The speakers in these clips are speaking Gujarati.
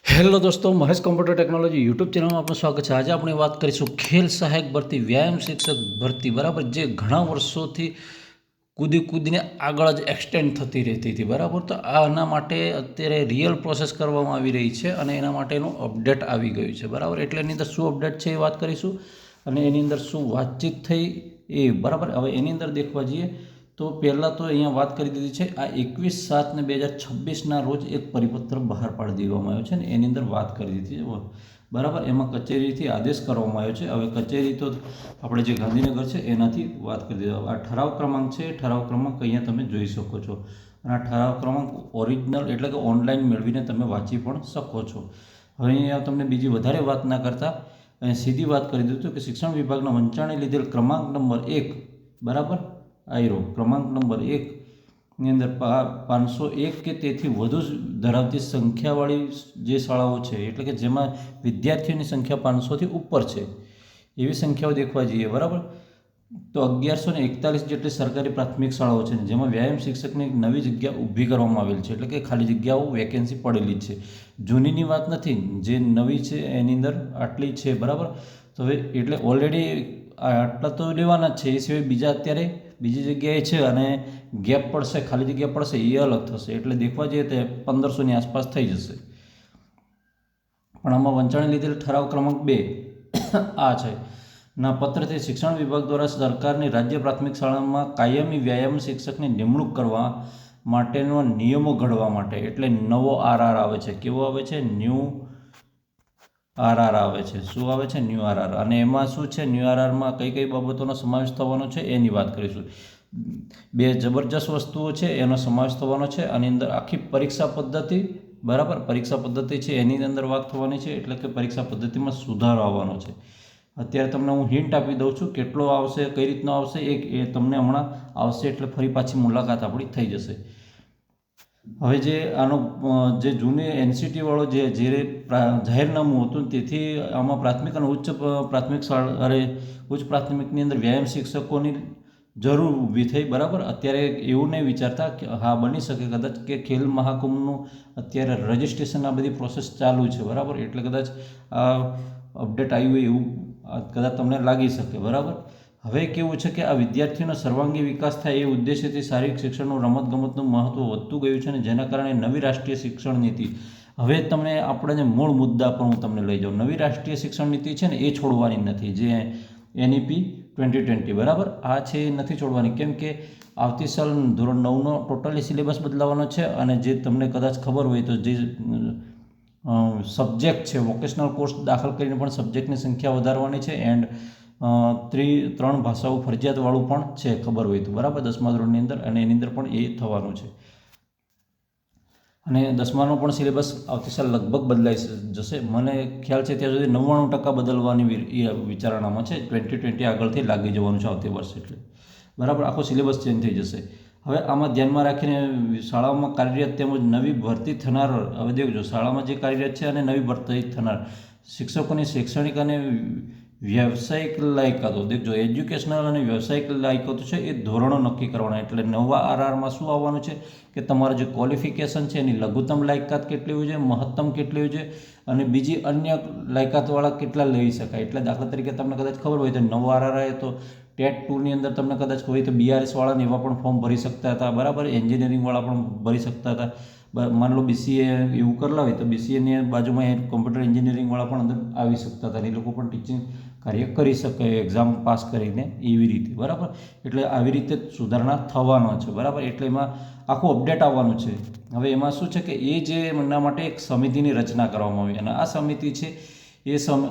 હેલો દોસ્તો, મહેશ કોમ્પ્યુટર ટેકનોલોજી યુટ્યુબ ચેનલમાં આપનું સ્વાગત છે। આજે આપણે વાત કરીશું ખેલ સહાયક ભરતી, વ્યાયામ શિક્ષક ભરતી, બરાબર, જે ઘણા વર્ષોથી કૂદીને આગળ જ એક્સટેન્ડ થતી રહેતી હતી, બરાબર। તો આના માટે અત્યારે રિયલ પ્રોસેસ કરવામાં આવી રહી છે અને એના માટેનું અપડેટ આવી ગયું છે, બરાબર। એટલે એની અંદર શું અપડેટ છે એ વાત કરીશું અને એની અંદર શું વાતચીત થઈ એ, બરાબર। હવે એની અંદર દેખવા જઈએ તો પહેલાં તો અહીંયા વાત કરી દીધી છે। આ 21/7/2026ના રોજ એક પરિપત્ર બહાર પાડી દેવામાં આવ્યો છે ને એની અંદર વાત કરી દીધી છે, બરાબર। એમાં કચેરીથી આદેશ કરવામાં આવ્યો છે। હવે કચેરી તો આપણે જે ગાંધીનગર છે એનાથી વાત કરી દીધી। આ ઠરાવ ક્રમાંક છે, ઠરાવ ક્રમાંક અહીંયા તમે જોઈ શકો છો અને આ ઠરાવ ક્રમાંક ઓરિજિનલ એટલે કે ઓનલાઈન મેળવીને તમે વાંચી પણ શકો છો। હવે અહીંયા તમને બીજી વધારે વાત ના કરતા સીધી વાત કરી દીધું કે શિક્ષણ વિભાગના વંચાણે લીધેલ ક્રમાંક નંબર 1, બરાબર, આયરો ક્રમાંક નંબર 1ની અંદર 501 કે તેથી વધુ ધરાવતી સંખ્યાવાળી જે શાળાઓ છે, એટલે કે જેમાં વિદ્યાર્થીઓની સંખ્યા 500થી ઉપર છે એવી સંખ્યાઓ દેખવા જઈએ, બરાબર, તો 1141 જેટલી સરકારી પ્રાથમિક શાળાઓ છે જેમાં વ્યાયામ શિક્ષકની નવી જગ્યા ઊભી કરવામાં આવેલ છે, એટલે કે ખાલી જગ્યાઓ વેકેન્સી પડેલી છે। જૂનીની વાત નથી, જે નવી છે એની અંદર આટલી છે, બરાબર। તો હવે એટલે ઓલરેડી આટલા તો લેવાના જ છે, એ સિવાય બીજા અત્યારે બીજી જગ્યાએ છે અને ગેપ પડશે, ખાલી જગ્યા પડશે, એ અલગ થશે। એટલે દેખવા જઈએ તો 1500ની આસપાસ થઈ જશે। પણ આમાં વંચાણે લીધેલ ઠરાવ ક્રમાંક 2 આ છે ના પત્રથી શિક્ષણ વિભાગ દ્વારા સરકારની રાજ્ય પ્રાથમિક શાળામાં કાયમી વ્યાયામ શિક્ષકની નિમણૂક કરવા માટેનો નિયમો ઘડવા માટે, એટલે નવો આરઆર આવે છે। કેવો આવે છે? ન્યૂ આરઆર આવે છે। શું આવે છે? New RR. અને એમાં શું છે? ન્યૂ આરઆરમાં કઈ કઈ બાબતોનો સમાવેશ થવાનો છે એની વાત કરીશું। બે જબરજસ્ત વસ્તુઓ છે એનો સમાવેશ થવાનો છે। આની અંદર આખી પરીક્ષા પદ્ધતિ, બરાબર, પરીક્ષા પદ્ધતિ છે એની અંદર વાત થવાની છે, એટલે કે પરીક્ષા પદ્ધતિમાં સુધારો આવવાનો છે। અત્યારે તમને હું હિન્ટ આપી દઉં છું, કેટલો આવશે, કઈ રીતનો આવશે એ તમને હમણાં આવશે એટલે ફરી પાછી મુલાકાત આપણી થઈ જશે। હવે જે આનો જે જૂની એનસીટી વાળો જે જાહેરનામું હતું તેથી આમાં પ્રાથમિક અને ઉચ્ચ પ્રાથમિક શાળા ઉચ્ચ પ્રાથમિકની અંદર વ્યાયામ શિક્ષકોની જરૂર ઊભી થઈ, બરાબર। અત્યારે એવું નહીં વિચારતા કે હા બની શકે કદાચ કે ખેલ મહાકુંભનું અત્યારે રજિસ્ટ્રેશન આ બધી પ્રોસેસ ચાલુ છે, બરાબર, એટલે કદાચ આ અપડેટ આવ્યું હોય એવું કદાચ તમને લાગી શકે, બરાબર। હવે કેવું છે કે આ વિદ્યાર્થીઓનો સર્વાંગી વિકાસ થાય એ ઉદ્દેશ્યથી શારીરિક શિક્ષણનું, રમતગમતનું મહત્ત્વ વધતું ગયું છે અને જેના કારણે નવી રાષ્ટ્રીય શિક્ષણ નીતિ, હવે તમને આપણે મૂળ મુદ્દા પર હું તમને લઈ જાઉં, નવી રાષ્ટ્રીય શિક્ષણ નીતિ છે ને એ છોડવાની નથી, જે NEP 2020, બરાબર, આ છે એ નથી છોડવાની। કેમ કે આવતી સાલ ધોરણ 9નો ટોટલી સિલેબસ બદલાવાનો છે અને જે તમને કદાચ ખબર હોય તો જે સબ્જેક્ટ છે, વોકેશનલ કોર્સ દાખલ કરીને પણ સબ્જેક્ટની સંખ્યા વધારવાની છે એન્ડ 3 ભાષાઓ ફરજિયાતવાળું પણ છે, ખબર હોય તો, બરાબર, 10મા ધોરણની અંદર, અને એની અંદર પણ એ થવાનું છે। અને 10માનો પણ સિલેબસ આવતી સાલ લગભગ બદલાઈ જશે, મને ખ્યાલ છે ત્યાં સુધી 99% બદલવાની વિચારણામાં છે। 2020 આગળથી લાગી જવાનું છે આવતી વર્ષ, એટલે બરાબર આખો સિલેબસ ચેન્જ થઈ જશે। હવે આમાં ધ્યાનમાં રાખીને શાળાઓમાં કાર્યરત તેમજ નવી ભરતી થનાર, હવે દેખજો શાળામાં જે કાર્યરત છે અને નવી ભરતી થનાર શિક્ષકોની શૈક્ષણિક અને વ્યવસાયિક લાયકાતો, દેખજો એજ્યુકેશનલ અને વ્યવસાયિક લાયકાતો છે એ ધોરણો નક્કી કરવાના। એટલે નવા આરઆરમાં શું આવવાનું છે કે તમારું જે ક્વોલિફિકેશન છે એની લઘુત્તમ લાયકાત કેટલી હોય છે, મહત્તમ કેટલી હોય છે અને બીજી અન્ય લાયકાતવાળા કેટલા લઈ શકાય। એટલે દાખલા તરીકે તમને કદાચ ખબર હોય તો નવો આરઆર આવે તો ટેટ 2ની અંદર તમને કદાચ હોય તો BRS વાળાને એવા પણ ફોર્મ ભરી શકતા હતા, બરાબર, એન્જિનિયરિંગવાળા પણ ભરી શકતા હતા। માની લો BCA એવું કરેલા હોય તો BCAની બાજુમાં કોમ્પ્યુટર એન્જિનિયરિંગવાળા પણ અંદર આવી શકતા હતા, એ લોકો પણ ટીચિંગ કાર્ય કરી શકે એક્ઝામ પાસ કરીને, એવી રીતે, બરાબર। એટલે આવી રીતે સુધારણા થવાનો છે, બરાબર, એટલે એમાં આખું અપડેટ આવવાનું છે। હવે એમાં શું છે કે એ જે એના માટે એક સમિતિની રચના કરવામાં આવી અને આ સમિતિ છે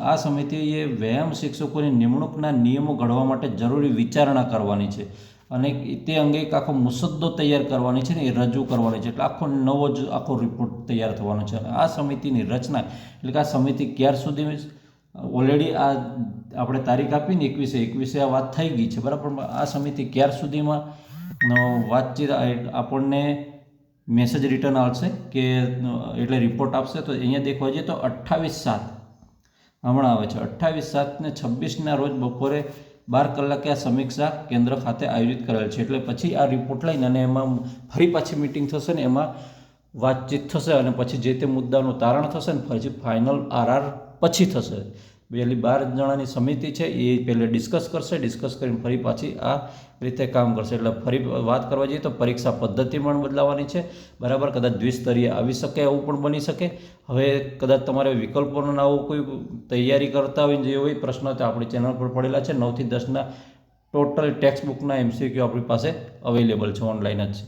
આ સમિતિએ વ્યાયામ શિક્ષકોની નિમણૂકના નિયમો ઘડવા માટે જરૂરી વિચારણા કરવાની છે અને તે અંગે એક આખો મુસદ્દો તૈયાર કરવાની છે ને એ રજૂ કરવાની છે, એટલે આખો નવો જ આખો રિપોર્ટ તૈયાર થવાનો છે। આ સમિતિની રચના, એટલે કે આ સમિતિ ક્યાર સુધી, ઓલરેડી આ આપણે તારીખ આપીને 21 આ વાત થઈ ગઈ છે, બરાબર, આ સમિતિ ક્યાર સુધીમાં વાતચીત આપણને મેસેજ રિટર્ન આવશે કે એટલે રિપોર્ટ આપશે, તો અહીંયા દેખવા જઈએ તો 28/7 હમણાં આવે છે, 28/7/26ના રોજ બપોરે 12 કલાકે આ સમીક્ષા કેન્દ્ર ખાતે આયોજિત કરેલ છે। એટલે પછી આ રિપોર્ટ લઈને અને એમાં ફરી પાછી મિટિંગ થશે ને એમાં વાતચીત થશે અને પછી જે તે મુદ્દાનું તારણ થશે ને પછી ફાઇનલ આરઆર પછી થશે. પેલી 12 જણાની સમિતિ છે એ પહેલે ડિસ્કસ કરશે, ડિસ્કસ કરીને ફરી પાછી આ રીતે કામ કરશે. એટલે ફરી વાત કરવા જઈએ તો પરીક્ષા પદ્ધતિ પણ બદલાવાની છે, બરાબર. કદાચ દ્વિસ્તરીય આવી શકે, એવું પણ બની શકે. હવે કદાચ તમારે વિકલ્પોનો આવું કોઈ તૈયારી કરતા હોય જે હોય પ્રશ્ન તો આપણી ચેનલ પર પડેલા છે. 9 થી 10ના ટોટલ ટેક્સ્ટ બુકના MCQ આપણી પાસે અવેલેબલ છે, ઓનલાઈન જ છે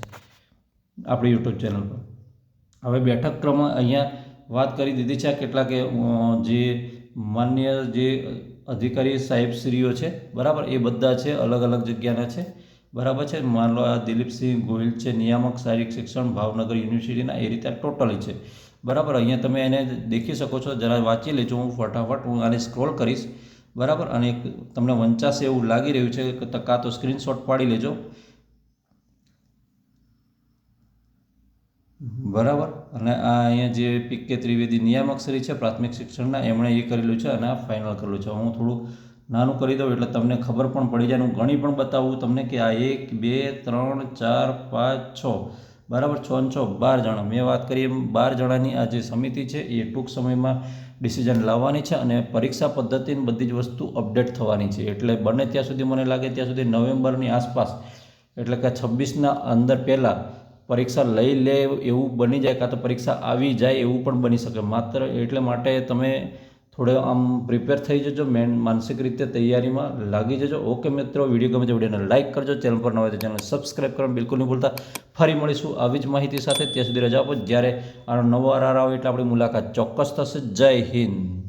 આપણી યુટ્યુબ ચેનલ પર. હવે બેઠક ક્રમ અહીંયા વાત કરી દીધી છે. આ કેટલાક જે માન્ય જે અધિકારી સાહેબશ્રીઓ છે, બરાબર, એ બધા છે, અલગ અલગ જગ્યાના છે, બરાબર છે. માન લો આ દિલીપસિંહ ગોહિલ છે, નિયામક શારીરિક શિક્ષણ ભાવનગર યુનિવર્સિટીના, એ રીતે ટોટલી છે, બરાબર. અહીંયા તમે એને દેખી શકો છો, જરા વાંચી લેજો. હું ફટાફટ આને સ્ક્રોલ કરીશ, બરાબર. અને તમને વંચાશે એવું લાગી રહ્યું છે કે કાં તો સ્ક્રીનશોટ પાડી લેજો, બરાબર. અને આ અહીંયા જે PK ત્રિવેદી નિયામકશ્રી છે પ્રાથમિક શિક્ષણના, એમણે એ કરેલું છે અને આ ફાઇનલ કરેલું છે. હું થોડું નાનું કરી દઉં એટલે તમને ખબર પણ પડી જાય. હું ગણી પણ બતાવું તમને કે આ 1 2 3 4 5 6, બરાબર, 6 અને 6 12 જણા. મેં વાત કરી એમ 12 જણાની આ જે સમિતિ છે એ ટૂંક સમયમાં ડિસિઝન લાવવાની છે અને પરીક્ષા પદ્ધતિની બધી જ વસ્તુ અપડેટ થવાની છે. એટલે બને ત્યાં સુધી, મને લાગે ત્યાં સુધી નવેમ્બરની આસપાસ, એટલે કે 26ના અંદર પહેલાં પરીક્ષા લઈ લે એવું બની જાય, કાં તો પરીક્ષા આવી જાય એવું પણ બની શકે. માત્ર એટલે માટે તમે થોડે આમ પ્રિપેર થઈ જજો, માનસિક રીતે તૈયારીમાં લાગી જજો. ઓકે મિત્રો, વિડીયો ગમે તો વિડીયોને લાઇક કરજો, ચેનલ પર ન હોય તો ચેનલ સબસ્ક્રાઈબ કરવાનું બિલકુલ નહીં ભૂલતા. ફરી મળીશું આવી જ માહિતી સાથે. ત્યાં સુધી રજા આપો. જ્યારે આનો નવો આરઆર આવે એટલે આપણી મુલાકાત ચોક્કસ થશે. જય હિન્દ.